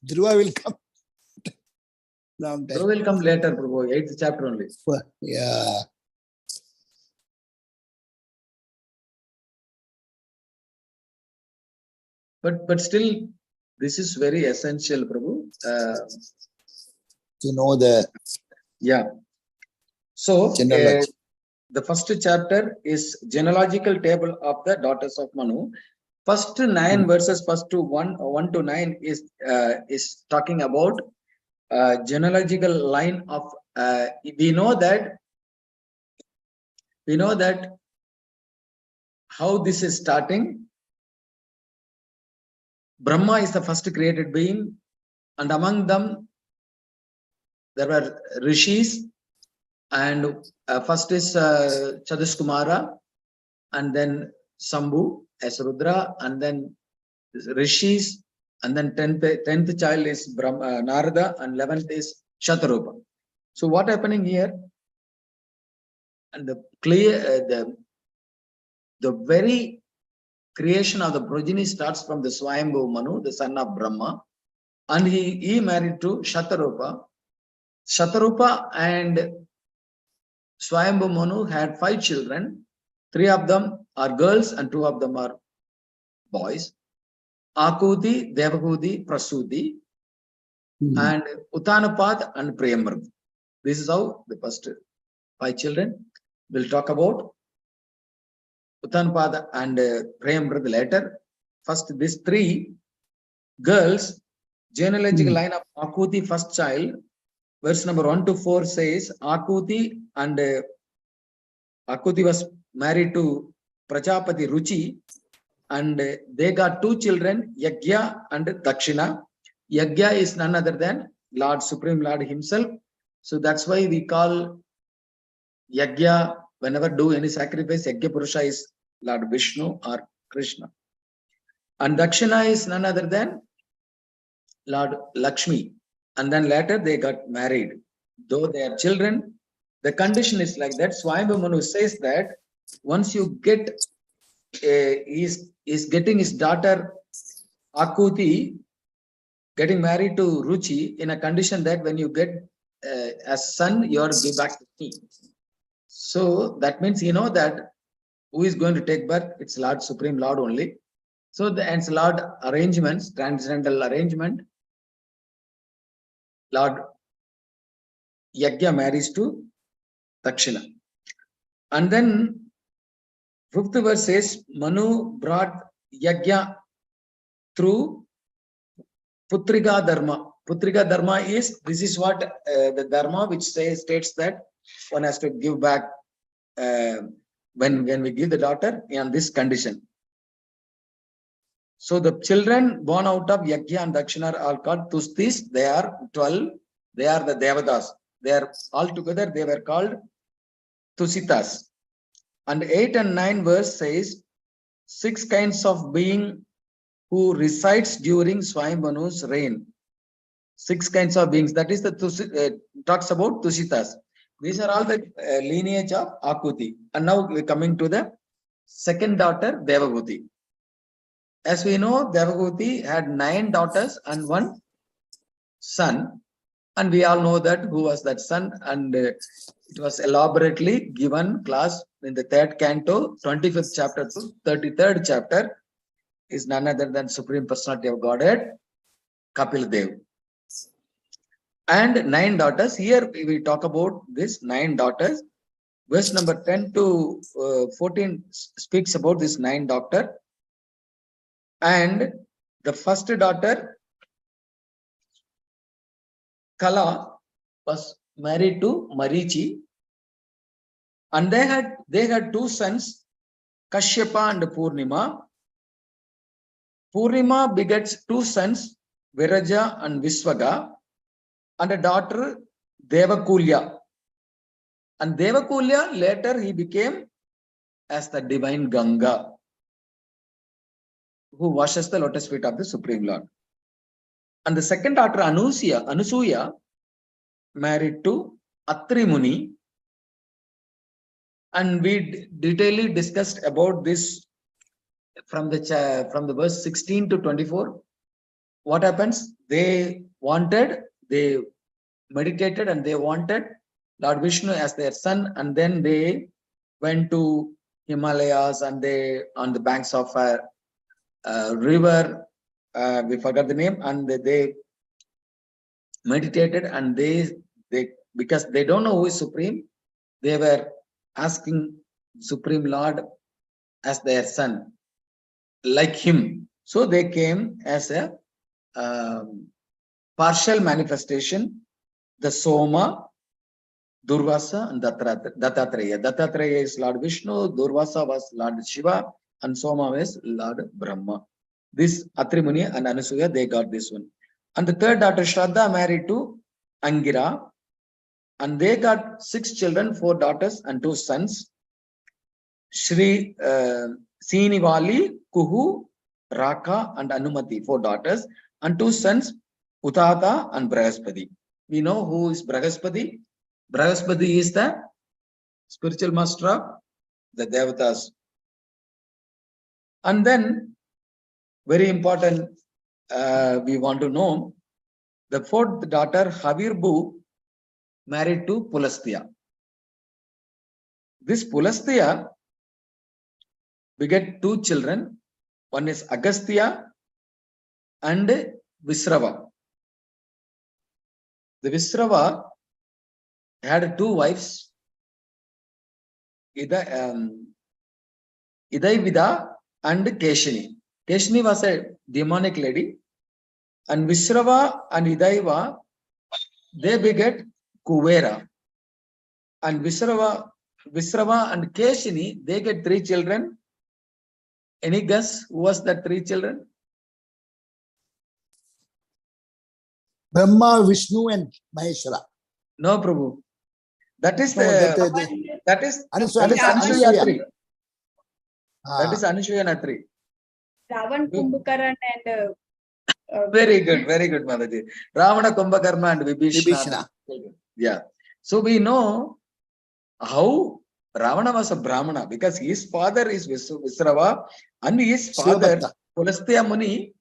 Dhruva will come. Long time. Dhruva will come later, Prabhu. 8th chapter only. Yeah. But still, this is very essential, Prabhu. To know the So, genealogy. the first chapter is genealogical table of the daughters of Manu. First 9 verses, first to 1 to 9 is talking about genealogical line of. We know that how this is starting. Brahma is the first created being, and among them there were rishis, and first is Chaduskumara, and then Sambhu as Rudra, and then rishis, and then 10th child is Narada, and 11th is Shatarupa. So what happening here? And the very creation of the progeny starts from the Swayambhu Manu, the son of Brahma, and he married to Shatarupa. Shatarupa and Swayambhu Manu had 5 children. 3 of them are girls and 2 of them are boys. Akuti, Devahudi, Prasudi, and Uttanapad and Priyamrad. This is how the first 5 children. We'll talk about Uttanapad and Priyamrad later. First, these 3 girls, genealogical line of Akuti, first child, verse number 1 to 4 says, Akuti was married to Prajapati Ruchi, and they got 2 children, Yagya and Dakshina. Yagya is none other than Lord, Supreme Lord himself. So that's why we call Yagya, whenever do any sacrifice, Yagya Purusha is Lord Vishnu or Krishna. And Dakshina is none other than Lord Lakshmi. And then later they got married. Though they are children, the condition is like that. Swayambhu Manu says that once you get, is getting his daughter Akuti getting married to Ruchi in a condition that when you get as son, you are to give back to me. So that means that who is going to take birth? It's Lord, Supreme Lord only. So the Lord arrangements, transcendental arrangement, Lord Yagya marries to Dakshina. And then 5th verse says, Manu brought Yagya through Putriga Dharma. Putriga Dharma is, this is what the Dharma which states that one has to give back when we give the daughter in this condition. So the children born out of Yagya and Dakshina are all called Tustis. They are 12. They are the Devadas. They are all together. They were called Tusitas. And 8 and 9 verse says 6 kinds of being who resides during Swayambhu's reign. 6 kinds of beings. That is the talks about Tusitas. These are all the lineage of Akuti. And now we're coming to the second daughter, Devahuti. As we know, Devahuti had 9 daughters and 1 son. And we all know that who was that son. And it was elaborately given class in the 3rd canto, 25th chapter to 33rd chapter, is none other than Supreme Personality of Godhead, Kapil Dev. And 9 daughters. Here we talk about this 9 daughters. Verse number 10 to 14 speaks about this 9 daughter. And the first daughter, Kala, was married to Marichi. And they had 2 sons, Kashyapa and Purnima. Purnima begets 2 sons, Viraja and Visvaga, and a daughter, Devakulya. And Devakulya, later he became as the divine Ganga, who washes the lotus feet of the Supreme Lord. And the second daughter, Anusuya, married to Atri Muni. And we detailedly discussed about this from the verse 16 to 24. What happens? they meditated and they wanted Lord Vishnu as their son, and then they went to Himalayas and they on the banks of a river, we forgot the name, and they meditated and they because they don't know who is supreme, they were asking Supreme Lord as their son, like him. So they came as a partial manifestation, the Soma, Durvasa, and Dattatreya. Dattatreya is Lord Vishnu, Durvasa was Lord Shiva, and Soma was Lord Brahma. This Atri Muni and Anasuya, they got this one. And the third daughter, Shraddha, married to Angira, and they got 6 children, 4 daughters and 2 sons. Shri Sinivali, Kuhu, Raka, and Anumati, 4 daughters, and 2 sons, Utata and Brahaspati. We know who is Brahaspati. Brahaspati is the spiritual master of the Devatas. And then, very important, we want to know, the 4th daughter, Havirbu, married to Pulastya. This Pulastya beget 2 children. One is Agastya and Visrava. The Visrava had 2 wives, Idaivida and Keshini. Keshini was a demonic lady, and Visrava and Idaiva, they beget Kuvera. And Visrava and Keshini, they get 3 children. Any guess who was that 3 children? Brahma, Vishnu, and Maheshwara. No, Prabhu. That is No, that is Anasuya. Anusuyatri. Ah. That is Anushuya Natri. Ravan, Kumbhakaran and Very good, Mataji. Ravana, Kumbhakarna, and Vibhishana. Yeah. So we know how Ravana was a Brahmana because his father is Visrava and his father Pulastya Muni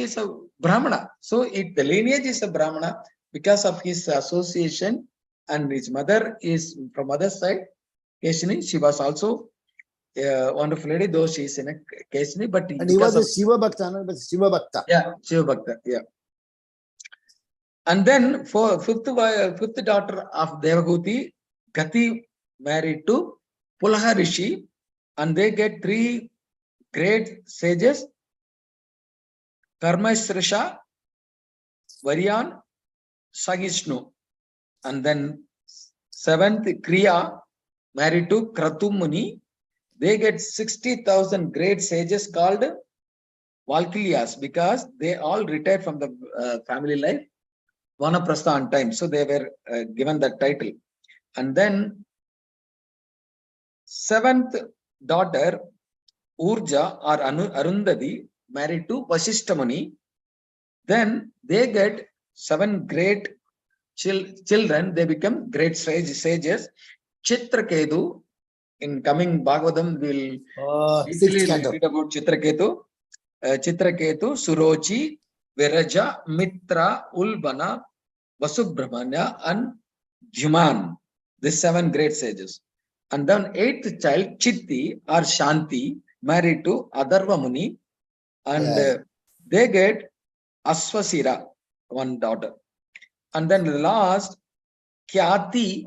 is a Brahmana. So the lineage is a Brahmana because of his association, and his mother is from mother's side, Keshini. She was also a wonderful lady, though she is in a Keshini, but And he was a Shiva Bhakta, no? But Shiva Bhakta. Yeah, Shiva Bhakta, yeah. And then for fifth daughter of Devahuti, Gati married to Pulaha Rishi, and they get 3 great sages, Karmesrisha, Varyan, Sagishnu. And then 7th Kriya married to Kratum Muni. They get 60,000 great sages called Valkilyas because they all retired from the family life, Vanaprastha on time. So they were given that title. And then 7th daughter, Urja or Arundhati, married to Vasishta Muni. Then they get 7 great children. They become great sages. Chitraketu. In coming Bhagavatam, we'll read about Chitraketu. Chitraketu, Surochi, Viraja, Mitra, Ulbana, Vasubramanya, and Juman. These 7 great sages. And then 8th child, Chitti or Shanti, married to Adarva Muni, and they get Aswasira, 1 daughter. And then the last, Kyati,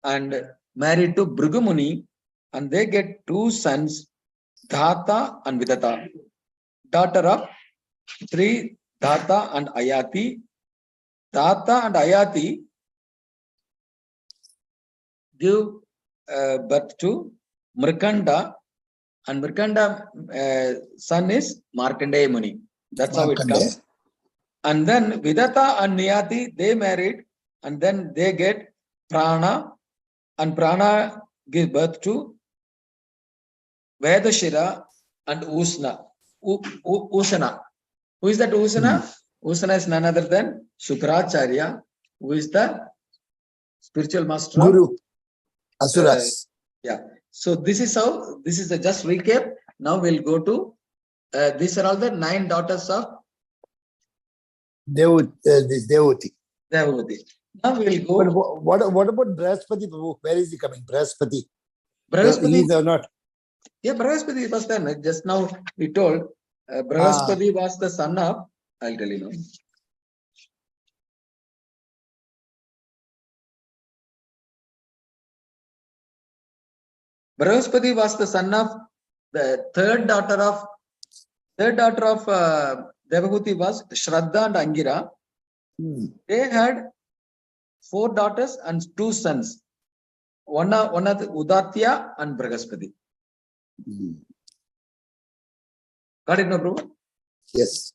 and married to Bhrigu Muni, and they get 2 sons, Dhata and Vidata. Daughter of 3, Dhata and Ayati. Dhata and Ayati give birth to Mrikanda, and Mrikanda son is Markandeya Muni. That's how it comes. And then Vidata and Niyati, they married, and then they get Prana, and Prana gives birth to Vedashira and Usna. Usana. Who is that Usana? Usana is none other than Shukracharya, who is the spiritual master Guru. Asuras. Yeah. So this is how, this is the just recap. Now we'll go to, these are all the 9 daughters of This Devoti. Devavati. Now we will But go. what about Brahaspati Prabhu? Where is he coming? Brahaspati. He Brahaspati. is or not? Yeah, Brahaspati was there. Just now we told Brahaspati was the son of, I'll tell you now. Brahaspati was the son of the third daughter of Devahuti was Shraddha and Angira. Hmm. They had 4 daughters and 2 sons. One of the Udatya and Brahaspati. Hmm. Got it, no, bro? Yes.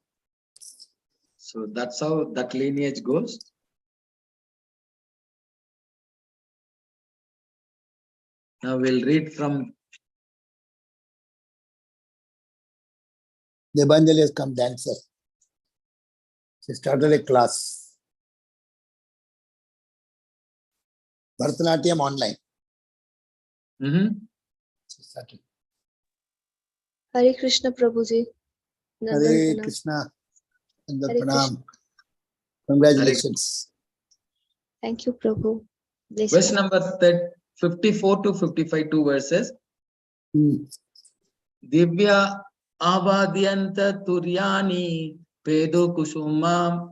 So that's how that lineage goes. Now we'll read from Debanjali has come dancer. She started a class. Bharatanatyam online. She started. Hare Krishna Prabhuji. Nandan Hare Pranam. Krishna. And Hare Pranam. Congratulations. Thank you, Prabhu. Bless verse you. number 54 to 55, 2 verses. Hmm. Divya avadyanta turyani pedo kusuma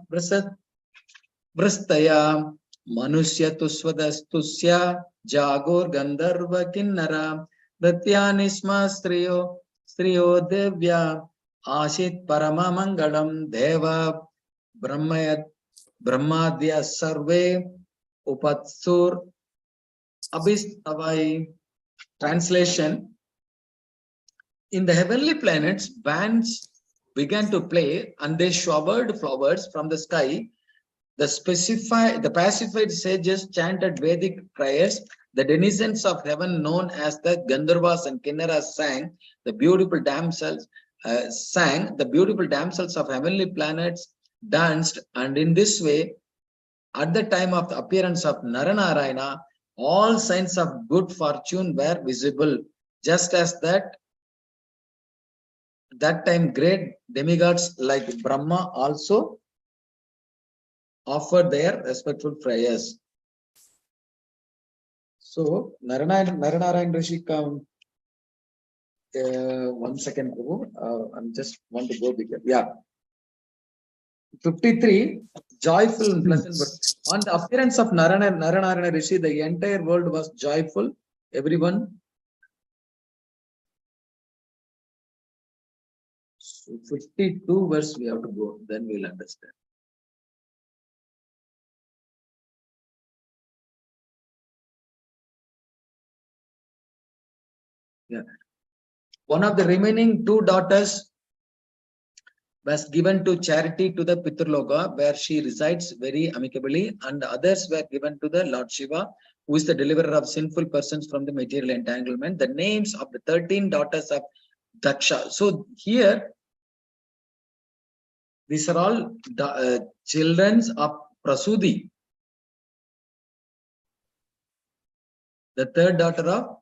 brastaya manusya tusvadastusya jagor gandharva kinnara pratyani sma striyo devya ashit paramamangalam deva brahmadya sarve upatsur abhistavai. Translation: in the heavenly planets, bands began to play and they showered flowers from the sky. The pacified sages chanted Vedic prayers. The denizens of heaven, known as the Gandharvas and Kinnaras, sang. The beautiful damsels of heavenly planets danced, and in this way, at the time of the appearance of Naranarayana, all signs of good fortune were visible, just as that time great demigods like Brahma also offered their respectful prayers. So Naranarayan Rishi come. 1 second, Prabhu. I just want to go bigger. Yeah. 53, joyful and pleasant. On the appearance of Naranarayana Rishi, the entire world was joyful. Everyone. So 52 verse we have to go, then we'll understand. Yeah. One of the remaining 2 daughters was given to charity to the Pitraloka, where she resides very amicably, and the others were given to the Lord Shiva, who is the deliverer of sinful persons from the material entanglement. The names of the 13 daughters of Daksha. So here, these are all children of Prasudi, the third daughter of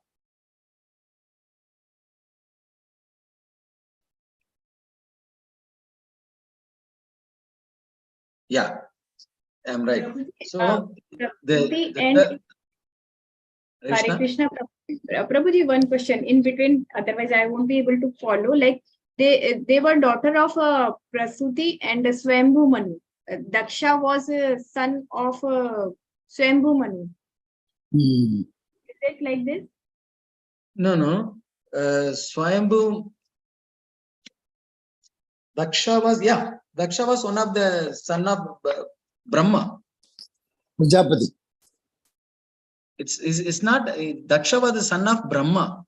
yeah, I'm right. So Prabhuji the and Krishna? Hare Krishna. Prabhuji, one question in between, otherwise I won't be able to follow. Like they were daughter of Prasuti and Swambhu Manu. Daksha was a son of Swambhu Manu. Hmm. Is it like this? No. Swayambhu Daksha was one of the son of Brahma. Prajapati. It's not Daksha was the son of Brahma.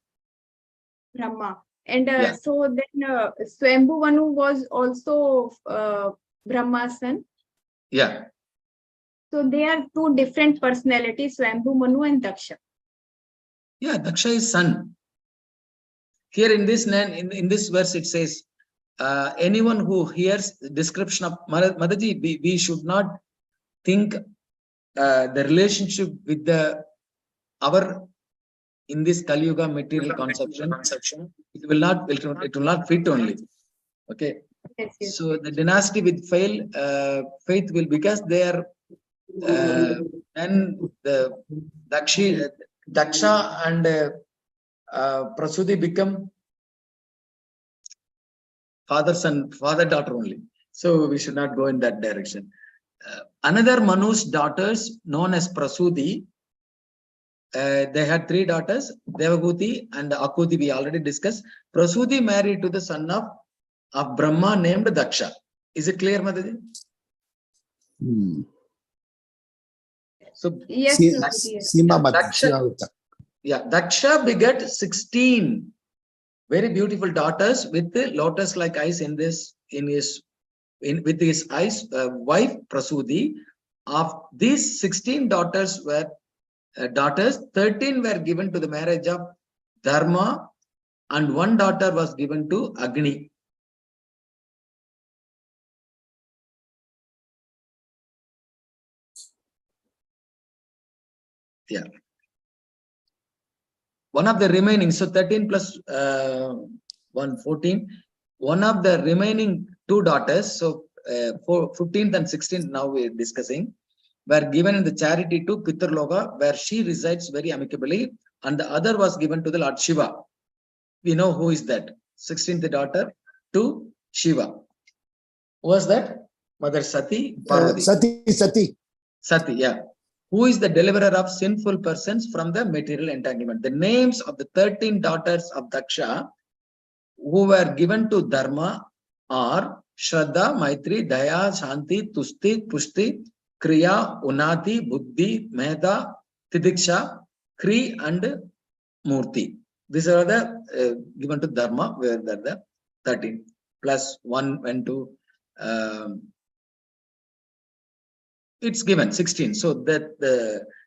Brahma. And Yeah. so then Swambhu Manu was also Brahma's son. Yeah. So they are 2 different personalities, Swambhu Manu and Daksha. Yeah, Daksha is son. Here in this verse it says, anyone who hears the description of Mataji, we should not think the relationship with our in this Kali Yuga material conception. It will not fit only. Okay. Yes, yes. So the dynasty will fail, faith will, because they are, and the Daksha and Prasudi become father son, father daughter only. So we should not go in that direction. Another Manu's daughters known as Prasudi, they had 3 daughters, Devahuti and Akuti, we already discussed. Prasudi married to the son of Brahma named Daksha. Is it clear, Mataji? So Yes, See- Prabhuji, yes. Sima Mati, Daksha- Shivavuta. yeah, Daksha begat 16 very beautiful daughters with the lotus-like eyes with his eyes, wife Prasudi. Of these 16 daughters, 13 were given to the marriage of Dharma, and 1 daughter was given to Agni. Yeah. One of the remaining, so 13 plus 1, 14. One of the remaining 2 daughters, so 15th and 16th now we're discussing, were given in the charity to Pitraloka, where she resides very amicably, and the other was given to the Lord Shiva. We know who is that. 16th daughter to Shiva. Who was that? Mother Sati Parvati. Sati. Sati, yeah. Who is the deliverer of sinful persons from the material entanglement. The names of the 13 daughters of Daksha who were given to Dharma are Shraddha, Maitri, Daya, Shanti, Tusti, Pushti, Kriya, Unati, Buddhi, Mehta, Tidiksha, Kri and Murti. These are the given to Dharma, where the 13 plus 1 went to it's given 16. So that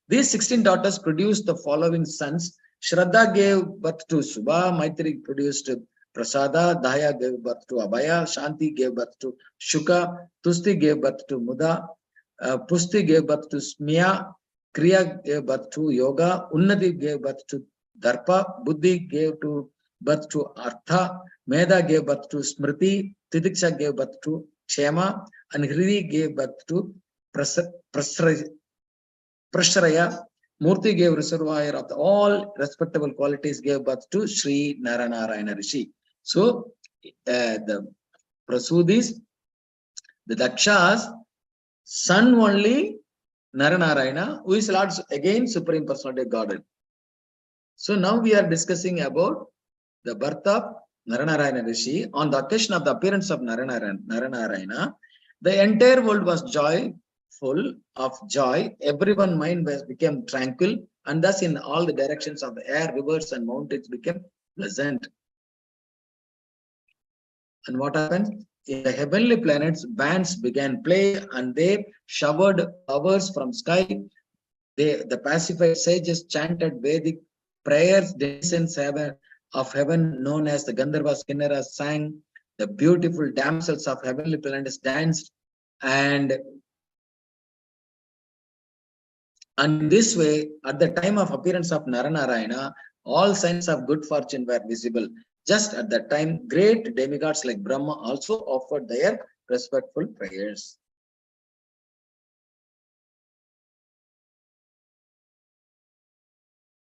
these 16 daughters produced the following sons. Shraddha gave birth to Subha, Maitri produced Prasada, Daya gave birth to Abhaya, Shanti gave birth to Shuka, Tusti gave birth to Muda, Pusti gave birth to Smya, Kriya gave birth to Yoga, Unnati gave birth to Darpa, Buddhi gave birth to Artha, Meda gave birth to Smriti, Tidiksha gave birth to Kshema, and Hridi gave birth to Prasraya. Murti gave reservoir of all respectable qualities, gave birth to Sri Naranarayana Rishi. So the Prasudis, the Dakshas, son only Naranarayana, who is Lord again Supreme Personality of Godhead. So now we are discussing about the birth of Naranarayana Rishi. On the occasion of the appearance of Naranarayana, the entire world was full of joy. Everyone's mind became tranquil, and thus in all the directions of the air, rivers and mountains became pleasant. And what happened? In the heavenly planets, bands began play, and they showered flowers from sky. The pacified sages chanted Vedic prayers. Denizens of heaven, known as the Gandharvas, Kinnaras, sang. The beautiful damsels of heavenly planets danced, and in this way, at the time of appearance of Naranarayana, all signs of good fortune were visible. Just at that time, great demigods like Brahma also offered their respectful prayers.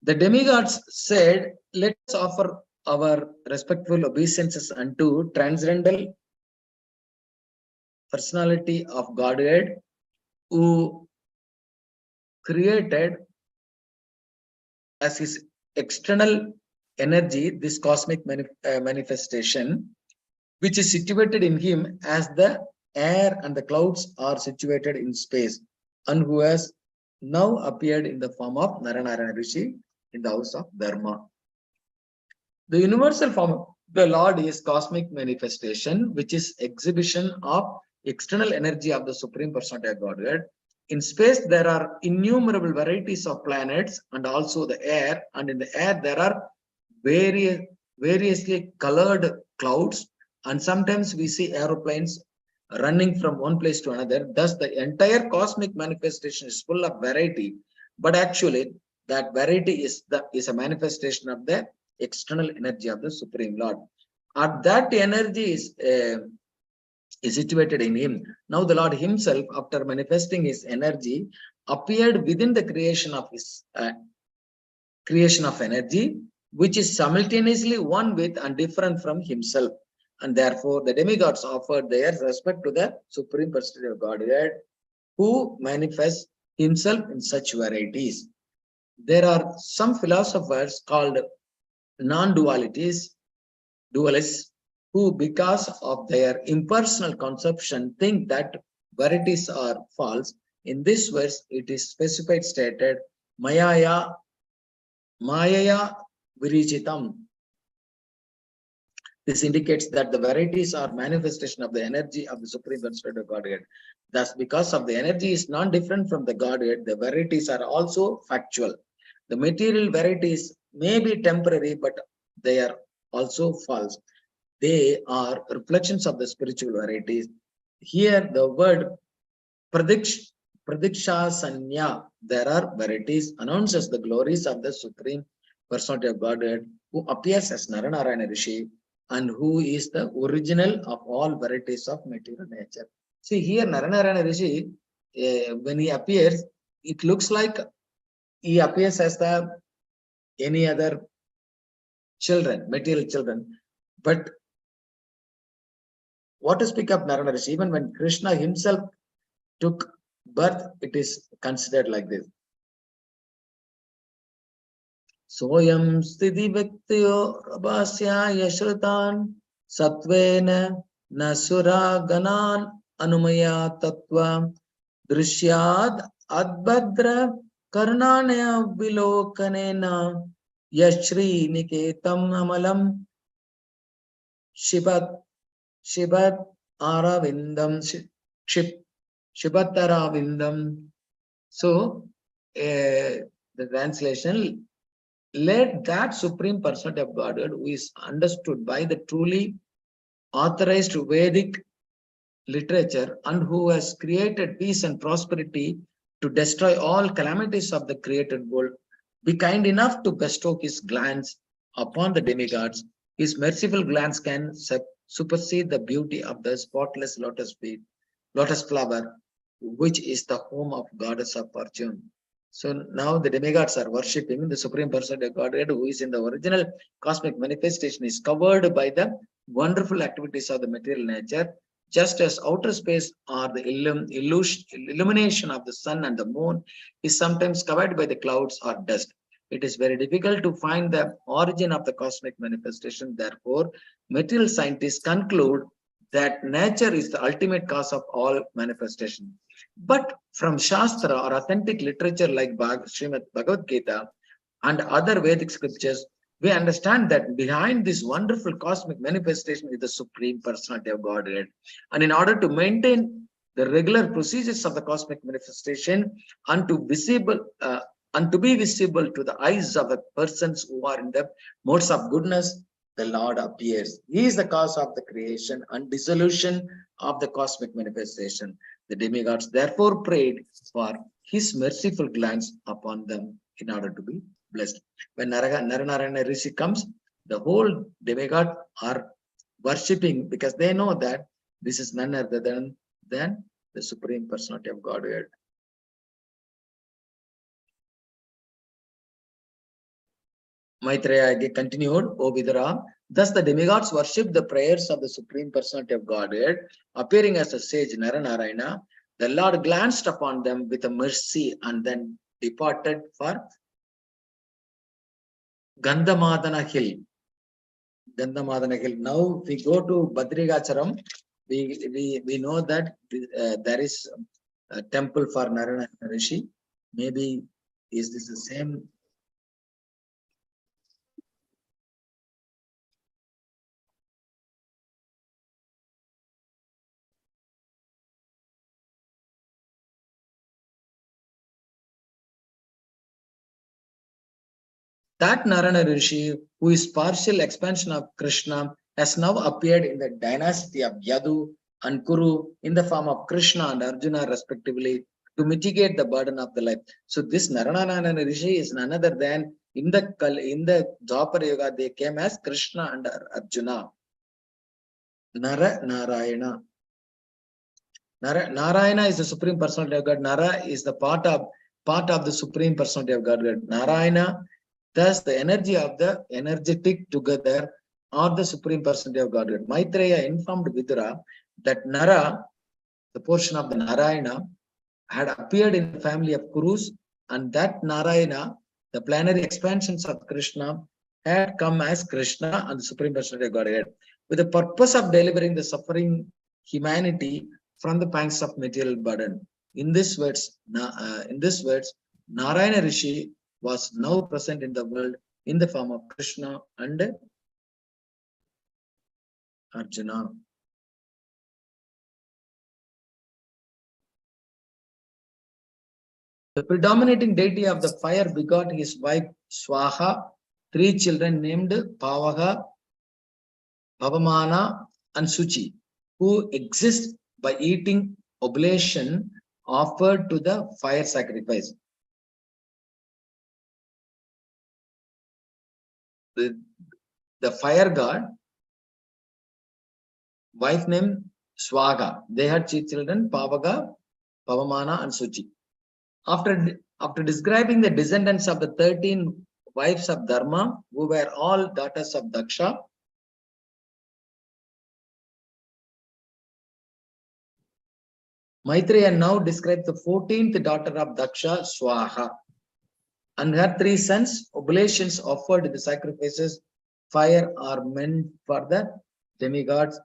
The demigods said, let us offer our respectful obeisances unto transcendental personality of Godhead, who created as his external energy this cosmic manifestation, which is situated in him as the air and the clouds are situated in space, and who has now appeared in the form of Naranarayana Rishi in the house of Dharma. The universal form of the Lord is cosmic manifestation, which is exhibition of external energy of the Supreme Personality of Godhead. In space, there are innumerable varieties of planets and also the air, and in the air, there are variously colored clouds, and sometimes we see aeroplanes running from one place to another. Thus, the entire cosmic manifestation is full of variety, but actually, that variety is a manifestation of the external energy of the Supreme Lord. That energy is is situated in him. Now the Lord himself, after manifesting his energy, appeared within the creation of his creation of energy, which is simultaneously one with and different from himself. And therefore, the demigods offered their respect to the Supreme Personality of Godhead, who manifests himself in such varieties. There are some philosophers called non-dualists, who, because of their impersonal conception, think that varieties are false. In this verse, it is specified stated, Mayaya Virichitam. This indicates that the varieties are manifestation of the energy of the Supreme Personality of Godhead. Thus, because of the energy is non-different from the Godhead, the varieties are also factual. The material varieties may be temporary, but they are also false. They are reflections of the spiritual varieties. Here, the word Pradiksha Sanya, there are varieties, announces the glories of the Supreme Personality of Godhead, who appears as Naranarayana Rishi, and who is the original of all varieties of material nature. See here, Naranarayana Rishi, when he appears, it looks like he appears as the any other children, material children. But what to speak of Narayana Rishi? Even when Krishna himself took birth, it is considered like this. Soyam sthiti vyaktiyo rabhasya yashritan satvena nasura ganan anumaya tattva drishyad adbhadra karnanaya vilokanena yashri niketam amalam shibat aravindam shibatharavindam. So the translation, let that Supreme Personality of Godhead, who is understood by the truly authorized Vedic literature and who has created peace and prosperity to destroy all calamities of the created world, be kind enough to bestow his glance upon the demigods. His merciful glance can supersede the beauty of the spotless lotus flower, which is the home of goddess of fortune. So now the demigods are worshipping the Supreme Personality of Godhead, who is in the original cosmic manifestation, is covered by the wonderful activities of the material nature, just as outer space or the illumination of the sun and the moon is sometimes covered by the clouds or dust. It is very difficult to find the origin of the cosmic manifestation. Therefore, material scientists conclude that nature is the ultimate cause of all manifestation. But from Shastra or authentic literature like Srimad Bhagavad Gita and other Vedic scriptures, we understand that behind this wonderful cosmic manifestation is the Supreme Personality of Godhead. And in order to maintain the regular procedures of the cosmic manifestation and to be visible to the eyes of the persons who are in the modes of goodness, the Lord appears. He is the cause of the creation and dissolution of the cosmic manifestation. The demigods therefore prayed for his merciful glance upon them in order to be blessed. When Naranarayana Rishi comes, the whole demigod are worshipping because they know that this is none other than the Supreme Personality of Godhead. Maitreya continued, O Vidura, thus the demigods worshipped the prayers of the Supreme Personality of Godhead, appearing as a sage Naranarayana. The Lord glanced upon them with a mercy and then departed for Gandhamadana Hill. Gandhamadana Hill. Now we go to Badrigacharam. We know that there is a temple for Narayana Rishi. Maybe is this the same? That Narayana Rishi, who is partial expansion of Krishna, has now appeared in the dynasty of Yadu and Kuru in the form of Krishna and Arjuna respectively to mitigate the burden of the life. So this Narayana Rishi is none other than in the Dwapara Yuga they came as Krishna and Arjuna. Narayana. Narayana is the supreme personality of God. Nara is the part of the supreme personality of God. Narayana, thus the energy of the energetic together are the supreme personality of God. Maitreya informed Vidura that Nara, the portion of the Narayana, had appeared in the family of Kurus, and that Narayana, the planetary expansions of Krishna, had come as Krishna and the supreme personality of Godhead, with the purpose of delivering the suffering humanity from the pangs of material burden. In these words, Narayana Rishi was now present in the world in the form of Krishna and Arjuna. The predominating deity of the fire begot his wife Swaha, 3 children named Pavaga, Pavamana, and Suchi, who exist by eating oblation offered to the fire sacrifice. The fire god, wife named Swaga. They had 3 children, Pavaga, Pavamana, and Suchi. After describing the descendants of the 13 wives of Dharma, who were all daughters of Daksha, Maitreya now describes the 14th daughter of Daksha, Swaha, and her 3 sons. Oblations offered in the sacrifices fire are meant for the demigods,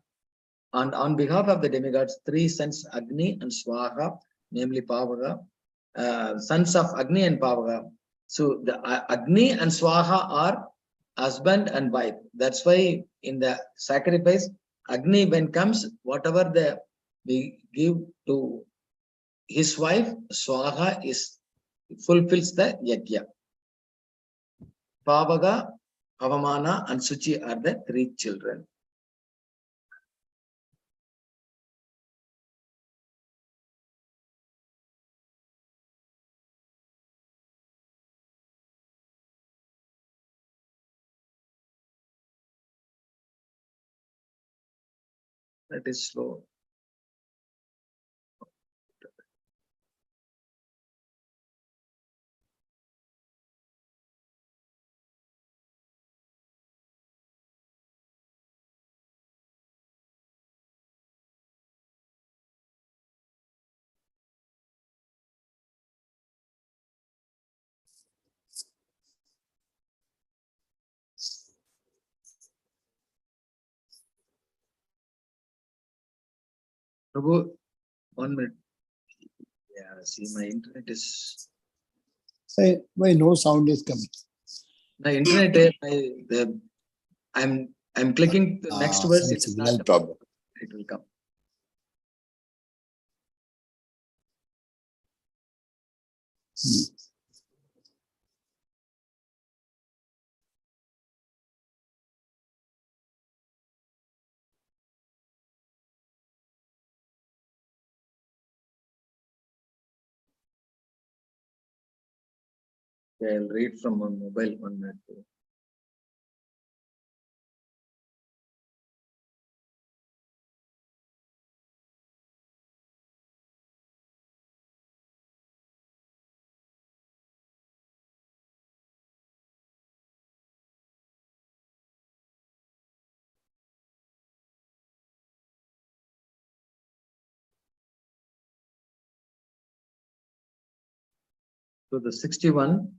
and on behalf of the demigods, 3 sons, Agni and Swaha, namely Pavaga, sons of Agni and Pavaga. So the Agni and Swaha are husband and wife. That's why in the sacrifice, Agni when comes, whatever we give to his wife, Swaha fulfills the yajna. Pavaga, Pavamana, and Suchi are the 3 children. That is slow. Prabhu, 1 minute. Yeah, see, my internet is. Why no sound is coming? My internet, I'm clicking the next verse. Some It is signal not. problem. It will come. I'll read from my mobile 1 minute. So the 61.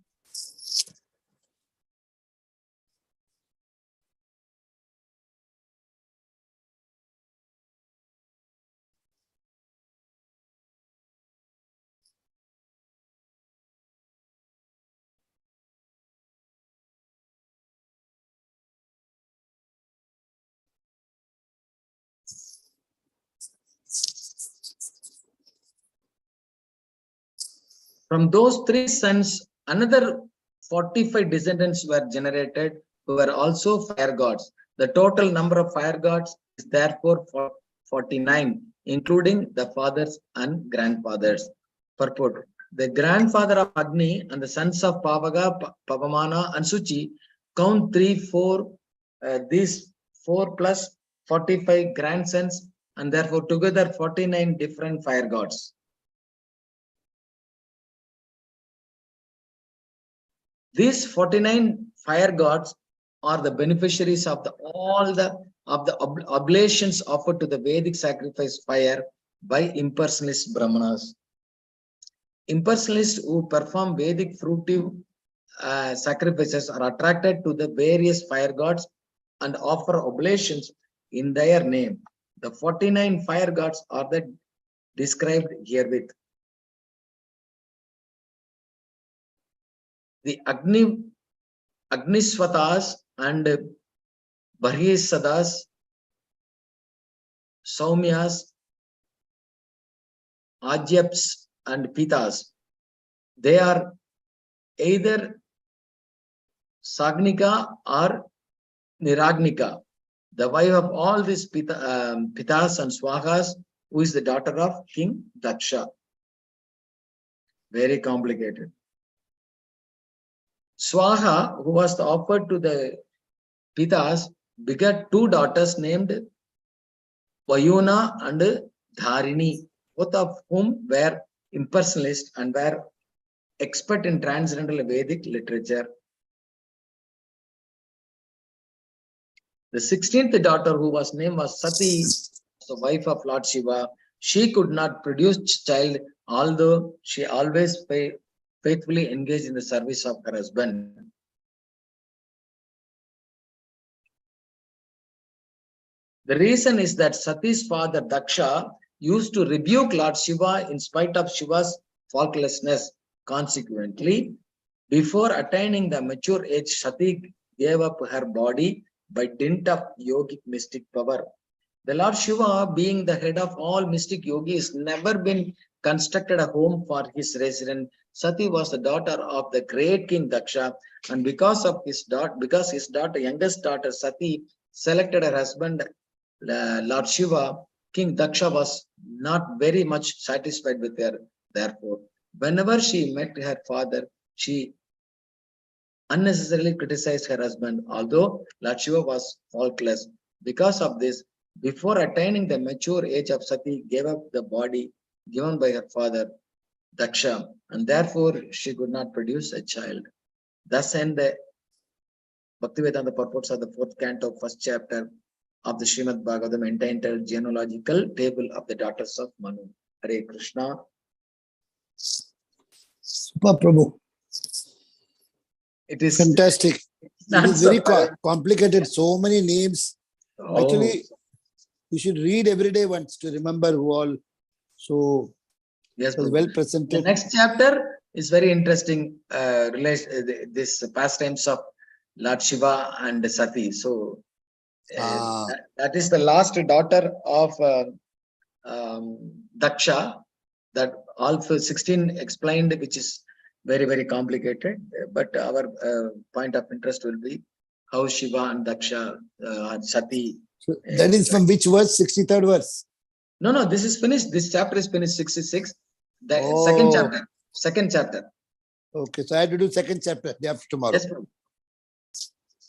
From those 3 sons, another 45 descendants were generated who were also fire gods. The total number of fire gods is therefore 49, including the fathers and grandfathers. Purport. The grandfather of Agni and the sons of Pavaga, Pavamana, and Suchi count 3, 4. These 4 plus 45 grandsons and therefore together 49 different fire gods. These 49 fire gods are the beneficiaries of all the oblations offered to the Vedic sacrifice fire by impersonalist Brahmanas. Impersonalists who perform Vedic fruitive sacrifices are attracted to the various fire gods and offer oblations in their name. The 49 fire gods are described herewith. The Agniswatas and Barhisadas, Saumyas, Ajyaps and Pitas. They are either Sagnika or Niragnika, the wife of all these Pitas and Swahas, who is the daughter of King Daksha. Very complicated. Swaha, who was offered to the Pitas, begat two daughters named Vayuna and Dharini, both of whom were impersonalists and were expert in transcendental Vedic literature. The 16th daughter, who was named was Sati, the wife of Lord Shiva. She could not produce child, although she always faithfully engaged in the service of her husband. The reason is that Sati's father Daksha used to rebuke Lord Shiva in spite of Shiva's faultlessness. Consequently, before attaining the mature age, Sati gave up her body by dint of yogic mystic power. The Lord Shiva, being the head of all mystic yogis, never been constructed a home for his resident. Sati was the daughter of the great king Daksha, and because his youngest daughter Sati selected her husband Lord Shiva, King Daksha was not very much satisfied with her. Therefore, whenever she met her father, she unnecessarily criticized her husband, although Lord Shiva was faultless. Because of this, before attaining the mature age of Sati, gave up the body given by her father Daksha, and therefore she could not produce a child. Thus end the Bhaktivedanta purports of the 4th canto, 1st chapter of the Srimad Bhagavatam, entitled Genealogical Table of the Daughters of Manu. Hare Krishna. Super Prabhu. It is Fantastic. It not is very so complicated. So many names. Oh, Actually, you should read every day once to remember who all. So yes, it was Prabhu. well The presented. next chapter is very interesting. This pastimes of Lord Shiva and Sati. So that is the last daughter of Daksha. That all 16 explained, which is very, very complicated. But our point of interest will be how Shiva and Daksha and Sati. So that is from which verse? 63rd verse. No, this is finished. This chapter is finished. 66. The Oh. second chapter. Okay, so I have to do second chapter day after tomorrow. Yes, Prabhu.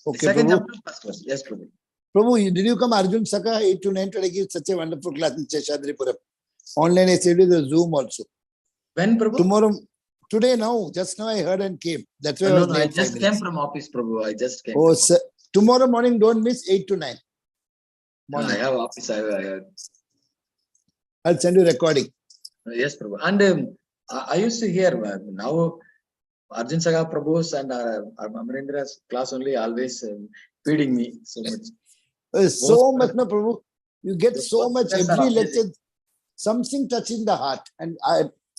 Okay, Second Prabhu. chapter, first verse. Yes, Prabhu. Prabhu, did you come Arjun Saka 8 to 9 today? Give such a wonderful class in Cheshadripuram. Online, I said with the Zoom also. When, Prabhu? Tomorrow, today now, just now I heard and came. That's why I was No, I late 5 just minutes. came from office, Prabhu. I just came. Oh, sir. Tomorrow morning, don't miss 8 to 9. No, Morning. I have office. I'll send you recording. Yes, Prabhu. And I used to hear now Arjun Saga Prabhu's and Amarendra's class only always feeding me so much. So much, no, Prabhu. You get Those so much, posters are every amazing. lecture, something touching the heart, and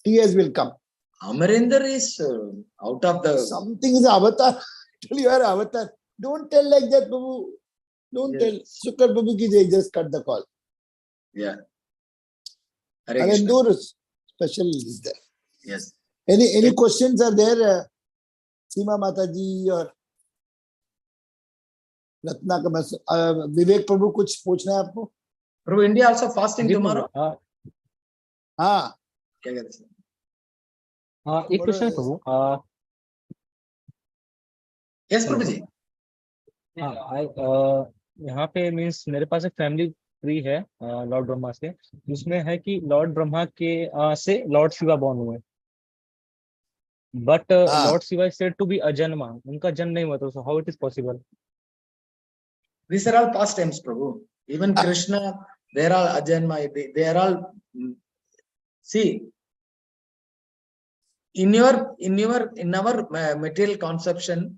tears will come. Amarendra is out of the. Something is avatar. Tell you are avatar. Don't tell like that, Prabhu. Don't Yes. tell. Sukar Prabhu ki jai, just cut the call. Yeah. Hare Krishna. Alendur special is there. Yes. Any questions are there? Seema Mataji or Ratna का बस विवेक प्रभु कुछ पूछना है आपको? Prabhu, India also fasting tomorrow? हाँ. क्या कहते हैं? एक क्वेश्चन है प्रभु. Yes, Prabhu ji. यहाँ पे मीन्स मेरे पास एक फैमिली 3 है लॉर्ड ब्रह्मा से, जिसमें है कि लॉर्ड ब्रह्मा के से लॉर्ड शिवा बॉर्न हुए, बट हाँ lord Shiva is said to be अजन्मा, उनका जन्म नहीं हुआ, तो how it is possible? These are all past tense, Prabhu. Even Krishna, they are all Ajanma. They are all. See, in our material conception.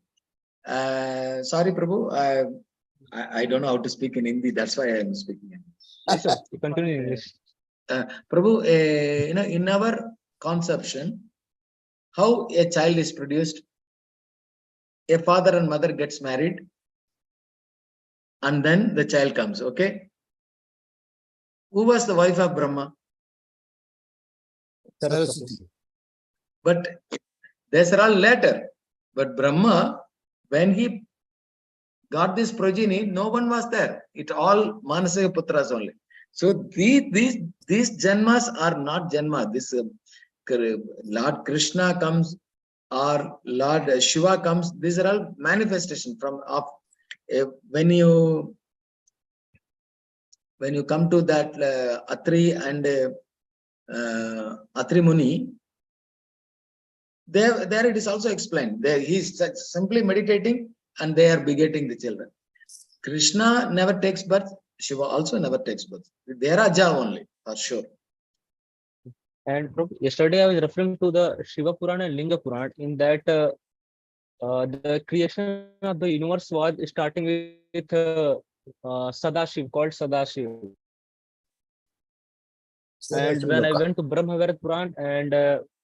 Sorry, Prabhu. I don't know how to speak in Hindi. That's why I am speaking. Yes, sir. You continue in English. Prabhu, in our conception, how a child is produced, a father and mother gets married, and then the child comes. Okay. Who was the wife of Brahma? Saraswati. But these are all later. But Brahma, when he got this progeny, no one was there. It all Manasika Putras only. So these janmas are not janma. This Lord Krishna comes or Lord Shiva comes. These are all manifestation from of when you come to that Atri and Atri Muni. There it is also explained. There he is simply meditating and they are begetting the children. Krishna never takes birth. Shiva also never takes birth. They are Aja only, for sure. And yesterday I was referring to the Shiva Purana and Linga Purana. In that, the creation of the universe was starting with Sadashiv, called Sadashiv. And when I went to Brahmavarat Puran and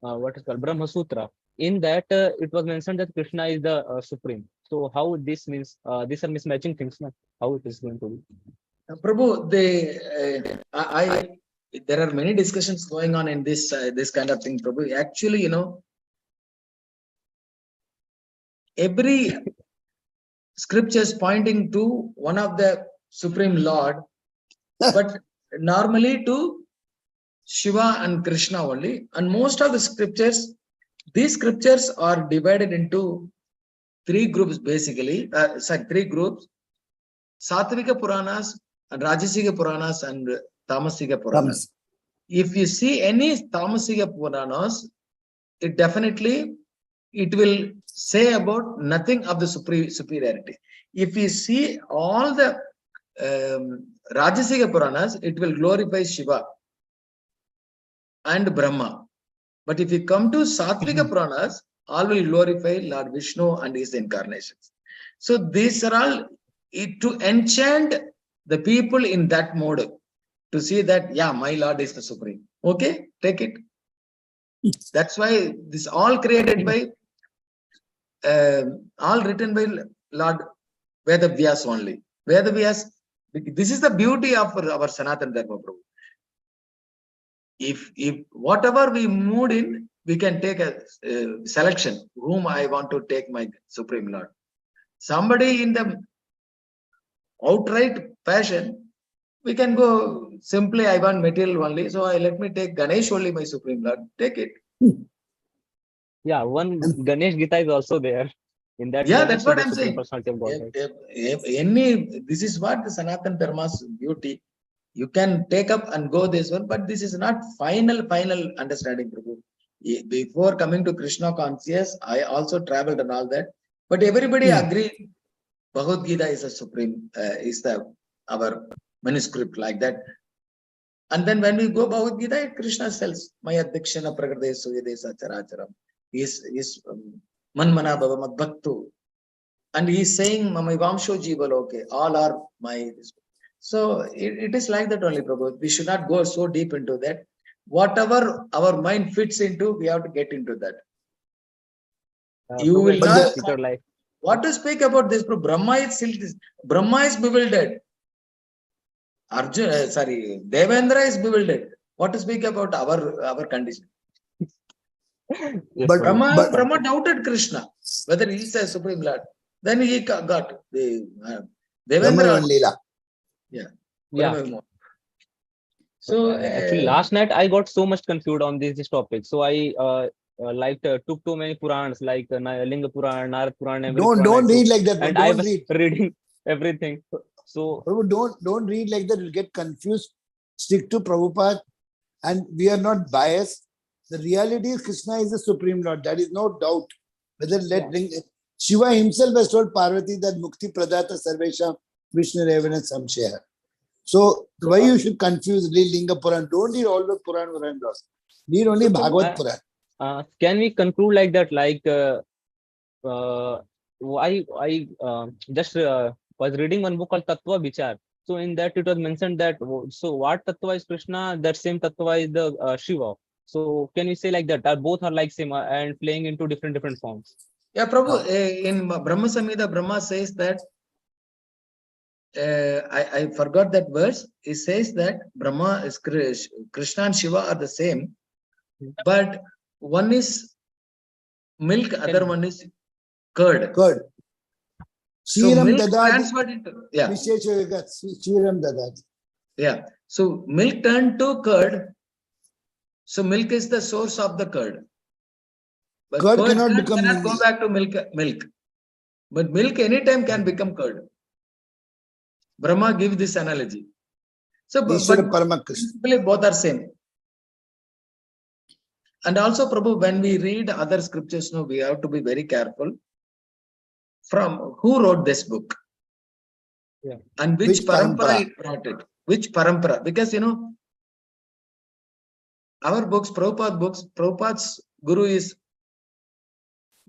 what is called Brahma Sutra, in that it was mentioned that Krishna is the supreme. So how this means these are mismatching things, na? How it is going to be? Prabhu, there are many discussions going on in this this kind of thing, Prabhu. Actually, every scripture is pointing to one of the Supreme Lord, but normally to Shiva and Krishna only. And most of the scriptures, these scriptures are divided into 3 groups basically. Three groups: Satvika Puranas, and Rajasiga Puranas, and Tamasika Puranas. If you see any Tamasika Puranas, it definitely will say about nothing of the superiority. If you see all the Rajasiga Puranas, it will glorify Shiva and Brahma. But if you come to Satvika Puranas, all will glorify Lord Vishnu and his incarnations. So these are all to enchant the people in that mode, to see that, yeah, my Lord is the supreme. Okay, take it. That's why this all created by, all written by Lord Vedavyas only. Vedavyas, this is the beauty of our Sanatana Dharma, Prabhu. If whatever we moved in, we can take a selection, whom I want to take my Supreme Lord. Somebody in the outright fashion, we can go simply, I want material only, so let me take Ganesh only, my Supreme Lord. Take it. Yeah, one Ganesh Gita is also there. In that, yeah, that's what I'm Supreme saying. Personality of Godhead. This is what the Sanatana Dharma's beauty. You can take up and go this one, but this is not final understanding, Prabhu. Before coming to Krishna conscious, I also traveled and all that. But everybody agreed Bhagavad Gita is a supreme, is our manuscript like that. And then when we go Bhagavad Gita, Krishna tells, Maya Dikshana Prakrade Suyadesa Characharam. He is Manmana Bhava Madbhaktu. And he is saying, Mamai Vamsho Jivaloke, all are my. So it is like that only, Prabhu. We should not go so deep into that. Whatever our mind fits into, we have to get into that. You will not. What to speak about this? Brahma is bewildered. Arjuna, sorry, Devendra is bewildered. What to speak about our condition? But Brahma doubted Krishna, whether he is a Supreme Lord. Then he got the Devendra. Yeah. So actually, last night I got so much confused on this topic. So I took too many Purans like Linga Purana, Narad Purana. Don't read like that. And Don't I was read. reading everything. So Prabhu, don't read like that. You'll get confused. Stick to Prabhupada, and we are not biased. The reality is Krishna is the Supreme Lord. That is no doubt. Whether Shiva himself has told Parvati that Mukti Pradata Sarvesham Vishnu Revana Samshaya. So why you should confuse read Linga Puran? Don't read all the Puran laws. Read only So, Bhagavad Puran. can we conclude like that? Like, I just was reading one book called Tattva Vichar. So in that it was mentioned that so what Tattva is Krishna, that same Tattva is the Shiva. So can we say like that? Both are like same and playing into different forms. Yeah, Prabhu, in Brahma Samhita, Brahma says that, I forgot that verse. It says that Brahma is Krishna and Shiva are the same, but one is milk, other one is curd. Curd. So Kshiram milk Dadad transferred into, yeah, Vishesha Kshiram Dadad. yeah. So milk turned to curd. So milk is the source of the curd. But Curd curd cannot become cannot go back to milk. But milk anytime can become curd. Brahma gives this analogy. So, Ishvara but Paramak. principally both are same. And also, Prabhu, when we read other scriptures, no, we have to be very careful from who wrote this book. Yeah. And which parampara it brought it. Which parampara. Because, our books, Prabhupada's guru is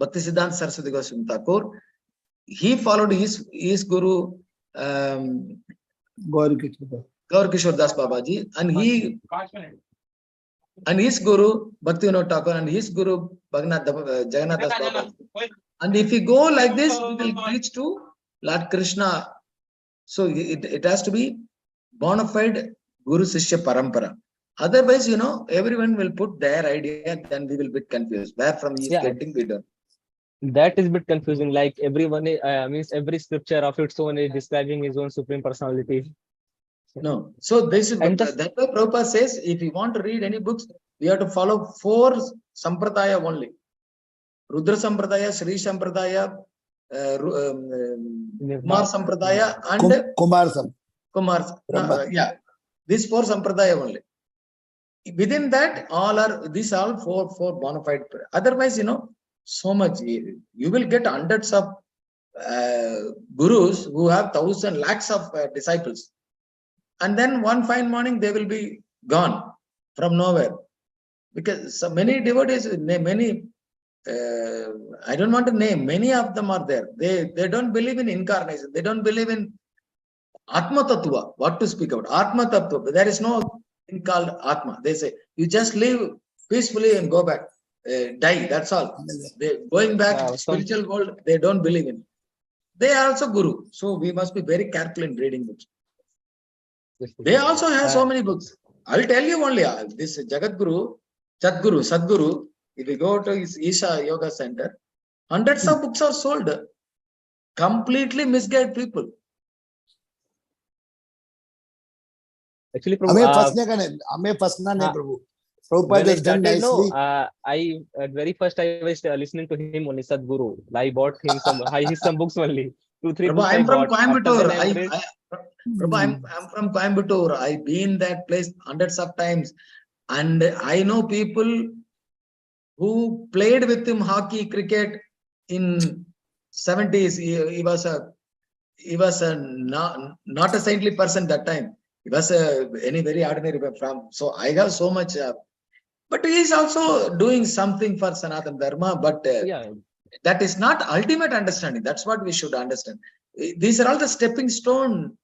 Bhaktisiddhanta Saraswati Goswami Thakur. He followed his guru, Gaur Gaur Kishore Das Babaji, and his guru Bhaktivinoda Thakur, and his guru Jagannath Das Babaji. And if we go like this, we will reach to Lord Krishna. So it has to be bona fide Guru Sishya Parampara. Otherwise, everyone will put their idea, then we will be confused. Where from he is getting, we don't. That is a bit confusing. Like everyone means every scripture of its own is describing his own supreme personality. No. So this is that's why Prabhupada says if you want to read any books, we have to follow 4 sampradaya only. Rudra Sampradaya, Sri Sampradaya, Kumar Sampradaya, and Kumar. Yeah. These 4 sampradaya only. Within that, these are four bona fide. Otherwise, so much. You will get hundreds of gurus who have thousands, lakhs of disciples. And then one fine morning, they will be gone from nowhere. Because so many devotees, I don't want to name, many of them are there. They don't believe in incarnation. They don't believe in Atma Tattva. What to speak about? Atma Tattva. There is no thing called Atma. They say, you just live peacefully and go back. Die. That's all. They going back to spiritual world, they don't believe in. They are also guru. So we must be very careful in reading books. They also have so many books. I'll tell you only, this Jagat Guru, Sadguru, if you go to his Isha Yoga Center, hundreds of books are sold. Completely misguide people. Actually, Prabhu. Prabhupada when I has done started, nicely. I at very first I was listening to him only Sadguru. I bought him some books only. 2-3 Prabhu, books I'm I from bought. Coimbatore. Prabhu, I'm from Coimbatore. I've been that place hundreds of times. And I know people who played with him hockey, cricket in 70s. He was not a saintly person that time. He was any very ordinary from. So I have so much. But he is also doing something for Sanatana Dharma. But that is not ultimate understanding. That's what we should understand. These are all the stepping stone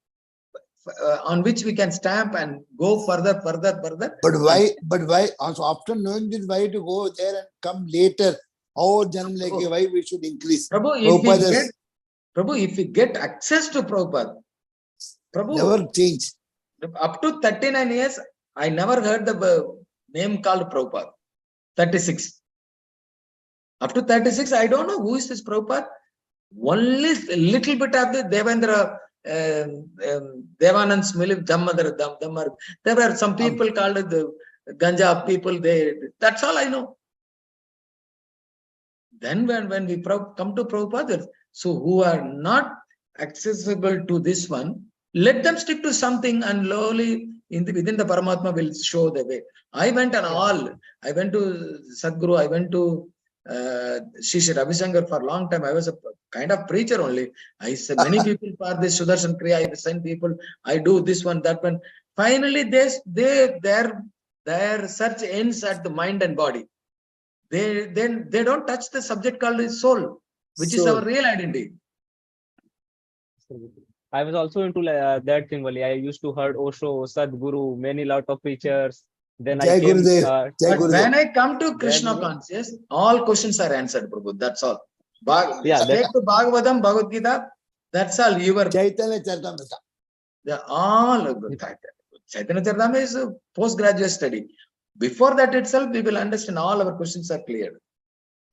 on which we can stamp and go further. But why? Also, after knowing this, why to go there and come later? How why we should increase? Prabhu, if we get access to Prabhupada, never change. Up to 39 years, I never heard the name called Prabhupada. 36. Up to 36, I don't know who is this Prabhupada. Only a little bit of the Devendra, Devanand Smilip, Dhammar. There were some people called the Ganja people. That's all I know. Then when we come to Prabhupada, so who are not accessible to this one, Let them stick to something and slowly within the Paramatma will show the way. I went and all. I went to Sadguru. I went to Sri Ravi Shankar for a long time. I was a kind of preacher only. I said many people for this Sudarshan Kriya. I send people. I do this one, that one. Finally, their search ends at the mind and body. They don't touch the subject called soul, which is our real identity. I was also into that thing only. I used to heard Osho, Sadguru, many lot of preachers. Then I Jai came. Gurudev. Jai But Gurudev. when I come to Krishna Then- conscious, all questions are answered, Prabhu. That's all. Yeah, Take to Bhagavatam, Bhagavad Gita. That's all. Chaitanya Charitamrita. They're all Chaitanya Charitamrita is a postgraduate study. Before that itself, we will understand all our questions are cleared.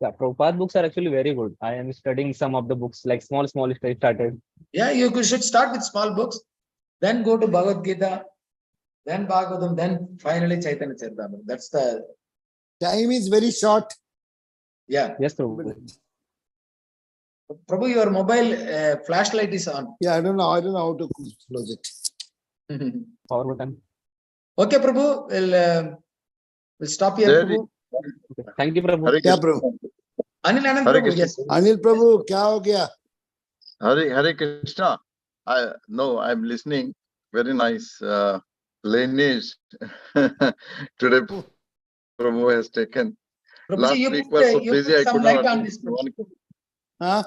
Yeah, Prabhupada books are actually very good. I am studying some of the books, like small I started. Yeah, you should start with small books, then go to Bhagavad Gita, then Bhagavatam, then finally Chaitanya Charitamrita. That's the Time is very short. yeah. Yes, Prabhu. Prabhu, your mobile flashlight is on. Yeah, I don't know how to close it. Power button. Okay, Prabhu, we'll stop here, There Prabhu. Okay. Thank you, Prabhu. Hare Yeah, Krishna. Prabhu. Anil Anand Hare Prabhu, Krishna. yes. Anil Prabhu, kya ho gaya? Hare Krishna. I'm listening. Very nice lineage today Prabhu has taken. Prabhuji, Last you week put, was so you busy put I some could not light on attend this. one. Huh?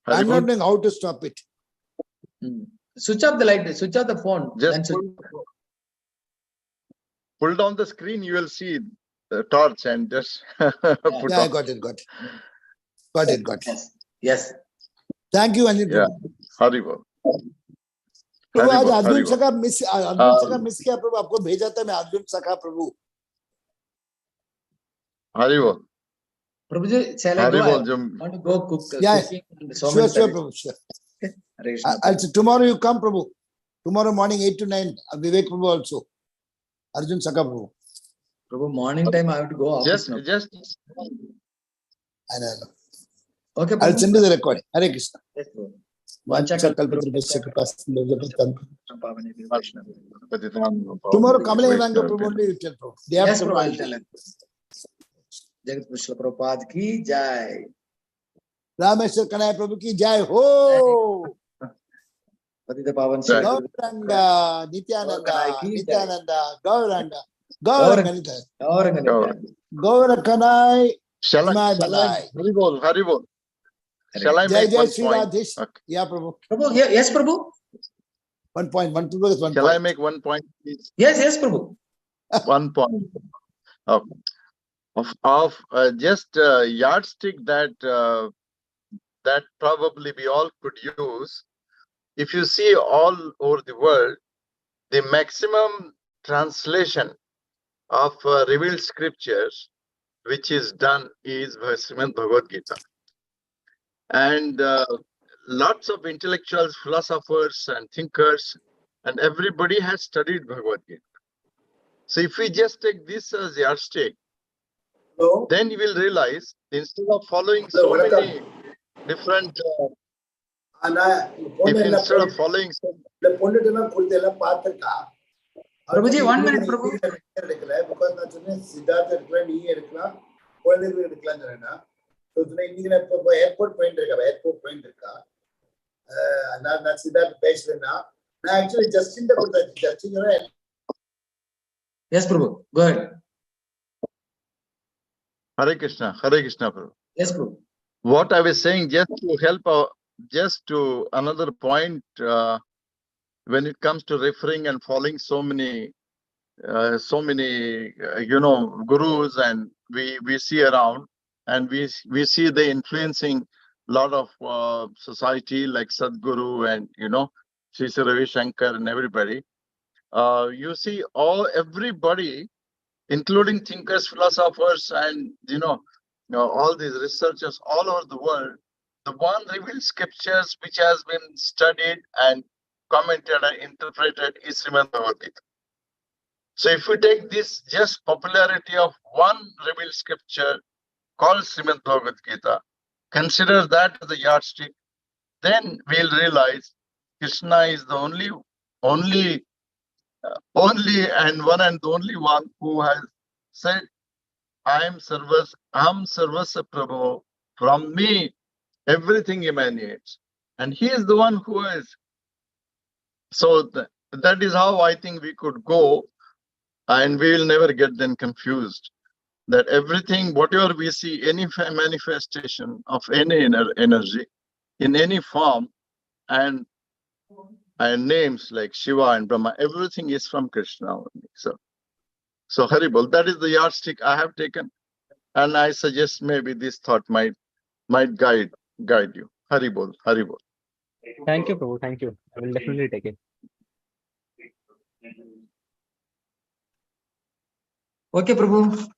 Hare I'm not Bol. knowing how to stop it. Switch off the light, switch off the phone. Just then switch- pull down the screen, you will see the torch and just put Yeah, I on. got it. Got it. Yes. Yes. Thank you, Anil Yeah. Prabhu. Hare Bol. प्रभु आज Hare Arjun Bol. सखा miss किया प्रभु आपको भेजा था मैं अर्जुन सखा प्रभु Hare Bol. Prabhuji, shall I Hare go? I Bol. want to go cook. Yeah. Cooking and so sure many sure services. Prabhu sure Hare Krishna. also tomorrow you come Prabhu tomorrow morning 8 to 9 Vivek Prabhu also Arjun सखा प्रभु Prabhu, morning time I have to go office now. Just I know. Okay, I'll Prabhu. send you the recording Hare Krishna Yes, Prabhu. वाञ्छाकल्पतरुभ्यश्च कृपासिन्धुभ्यः tomorrow Kamala Evango Prabhu only you tell Prabhu they have Yes, to Prabhu, I'll provide. tell him. Jagat Krishna Prabhupada ki jai. Rameshwar Kanhaiya प्रभु की जय हो Patita Pavan Jai. Shri Gauranga Nityananda Kanai ki jai. Nityananda Gauranga Gauranga Gauranga. Gaur Kanai shall I Himalaya. Hare Bol. Hare Bol. Shall I जय make जय one Shri point? Radhesh Okay. या प्रभु Prabhu, yes, Prabhu. 1 point 1 to 1 Shall I point make one point, please? Yes, Prabhu. 1 point. Of just yardstick that probably we all could use. If you see all over the world, the maximum translation of revealed scriptures which is done is Srimad Bhagavad Gita. And lots of intellectuals, philosophers and thinkers, and everybody has studied Bhagavad Gita. So if we just take this as yardstick, then you will realize instead of following so many different, if instead of following some, Prabhuji, 1 minute, Prabhu. because நான் சொன்னேன் சித்தார்த் எடுக்கலாம் நீ எடுக்கலாம் குழந்தைகள் எடுக்கலாம் சொன்னா இன்னைக்கு நான் இப்போ ஏர்போர்ட் பாயிண்ட் இருக்கா நான் சித்தார்த் பேசுறேன்னா நான் ஆக்சுவலி ஜஸ்டின் கொடுத்தாச்சு Justin Yes, Prabhu. Go ahead. Hare Krishna, Prabhu. Yes, Prabhu. What I was saying, just to help, just to another point, when it comes to referring and following so many, gurus, and we see around, and we see they influencing a lot of society like Sadguru and Sri Ravi Shankar and everybody. You see everybody, including thinkers, philosophers, and all these researchers all over the world, the one revealed scriptures which has been studied and commented and interpreted is Srimad Bhagavad Gita. So if we take this just popularity of one revealed scripture called Srimad Bhagavad Gita, consider that as a yardstick, then we'll realize Krishna is the only and one and the only one who has said, I'm Sarvasya Prabhu. From me, everything emanates. And he is the one who is. So that is how I think we could go, and we will never get then confused that everything, whatever we see, any manifestation of any energy in any form, and names like Shiva and Brahma, everything is from Krishna only. So Haribol, that is the yardstick I have taken, and I suggest maybe this thought might guide you. Haribol, Haribol. Thank you, Prabhu. Thank you. I will definitely take it. Okay, Prabhu.